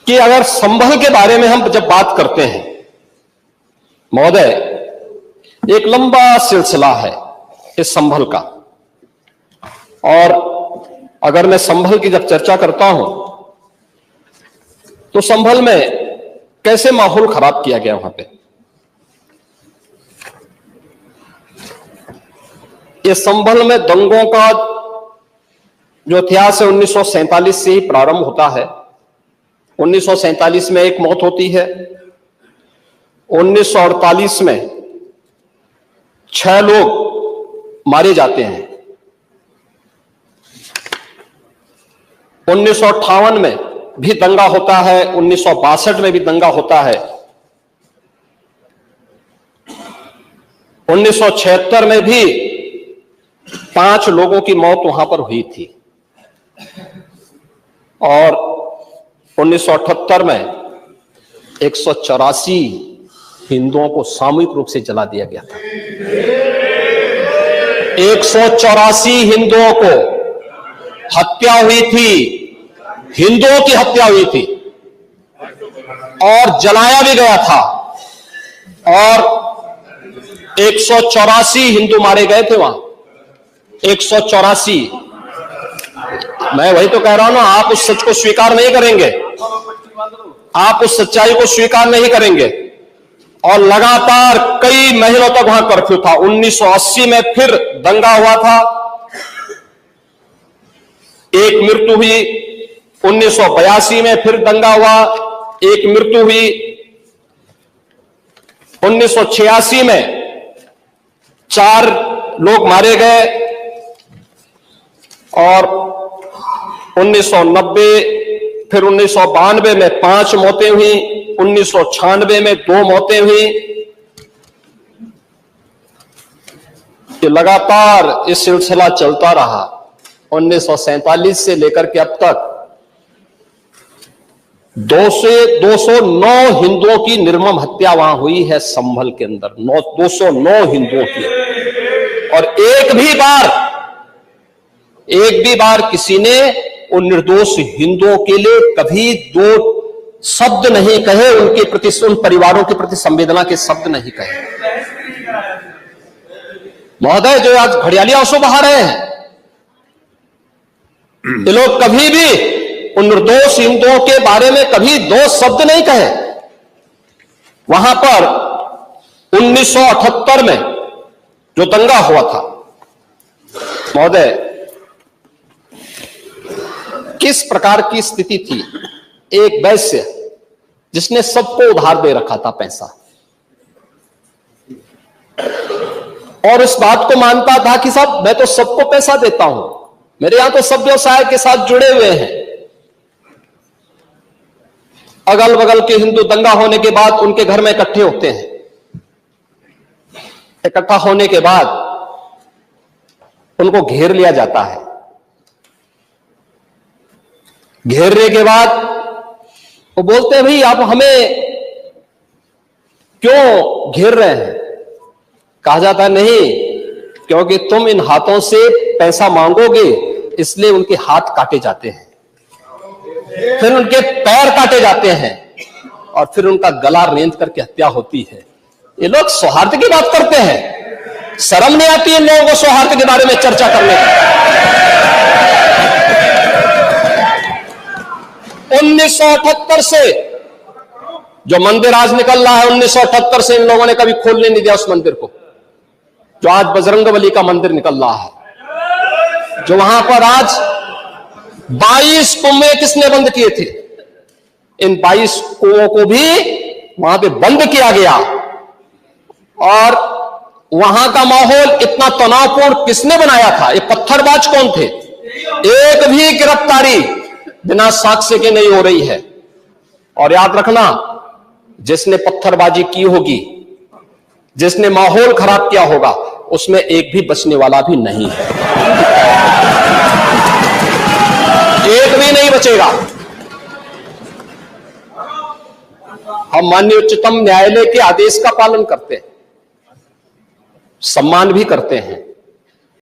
कि अगर संभल के बारे में हम जब बात करते हैं महोदय, एक लंबा सिलसिला है इस संभल का। और अगर मैं संभल की जब चर्चा करता हूं तो संभल में कैसे माहौल खराब किया गया वहां पे। ये संभल में दंगों का जो इतिहास है 1947 से ही प्रारंभ होता है। 1947 में एक मौत होती है, 1948 में 6 लोग मारे जाते हैं, 1958 में भी दंगा होता है, 1962 में भी दंगा होता है, 1976 में भी 5 लोगों की मौत वहां पर हुई थी, और 1978 में 184 हिंदुओं को सामूहिक रूप से जला दिया गया था। 184 हिंदुओं को हत्या हुई थी, हिंदुओं की हत्या हुई थी और जलाया भी गया था, और 184 हिंदू मारे गए थे वहां। 184। मैं वही तो कह रहा हूं ना, आप उस सच को स्वीकार नहीं करेंगे, आप उस सच्चाई को स्वीकार नहीं करेंगे। और लगातार कई महीनों तक वहां कर्फ्यू था। 1980 में फिर दंगा हुआ था, एक मृत्यु हुई। 1982 में फिर दंगा हुआ, एक मृत्यु हुई। 1986 में 4 लोग मारे गए, और 1990 फिर 1992 में 5 मौतें हुई, 1996 में 2 मौतें हुई। ये लगातार ये सिलसिला चलता रहा 1947 से लेकर के अब तक। 209 हिंदुओं की निर्मम हत्या वहां हुई है संभल के अंदर, 209 हिंदुओं की। और एक भी बार किसी ने उन निर्दोष हिंदुओं के लिए कभी 2 शब्द नहीं कहे, उनके प्रति, उन परिवारों के प्रति संवेदना के शब्द नहीं कहे। महोदय, जो आज घड़ियाली आंसू बहा रहे हैं, ये लोग कभी भी उन निर्दोष हिंदुओं के बारे में कभी 2 शब्द नहीं कहे। वहां पर 1978 में जो दंगा हुआ था महोदय, किस प्रकार की स्थिति थी। एक वैश्य जिसने सबको उधार दे रखा था पैसा, और इस बात को मानता था कि साहब मैं तो सबको पैसा देता हूं, मेरे यहां तो सब व्यवसाय के साथ जुड़े हुए हैं। अगल बगल के हिंदू दंगा होने के बाद उनके घर में इकट्ठे होते हैं। इकट्ठा होने के बाद उनको घेर लिया जाता है। घेरने के बाद वो बोलते हैं, भाई आप हमें क्यों घेर रहे हैं। कहा जाता है, नहीं, क्योंकि तुम इन हाथों से पैसा मांगोगे, इसलिए उनके हाथ काटे जाते हैं, फिर उनके पैर काटे जाते हैं, और फिर उनका गला रेंध करके हत्या होती है। ये लोग सौहार्द की बात करते हैं, शर्म नहीं आती इन लोगों को सौहार्द के बारे में चर्चा करने की। 1978 से जो मंदिर आज निकल रहा है, 1978 से इन लोगों ने कभी खोलने नहीं दिया उस मंदिर को, जो आज बजरंगबली का मंदिर निकल रहा है। जो वहां पर आज 22 कुएं किसने बंद किए थे, इन 22 कुओं को भी वहां पे बंद किया गया। और वहां का माहौल इतना तनावपूर्ण किसने बनाया था, ये पत्थरबाज कौन थे। एक भी गिरफ्तारी बिना साक्ष्य के नहीं हो रही है। और याद रखना, जिसने पत्थरबाजी की होगी, जिसने माहौल खराब किया होगा, उसमें एक भी बचने वाला भी नहीं है, एक भी नहीं बचेगा। हम माननीय उच्चतम न्यायालय के आदेश का पालन करते हैं, सम्मान भी करते हैं,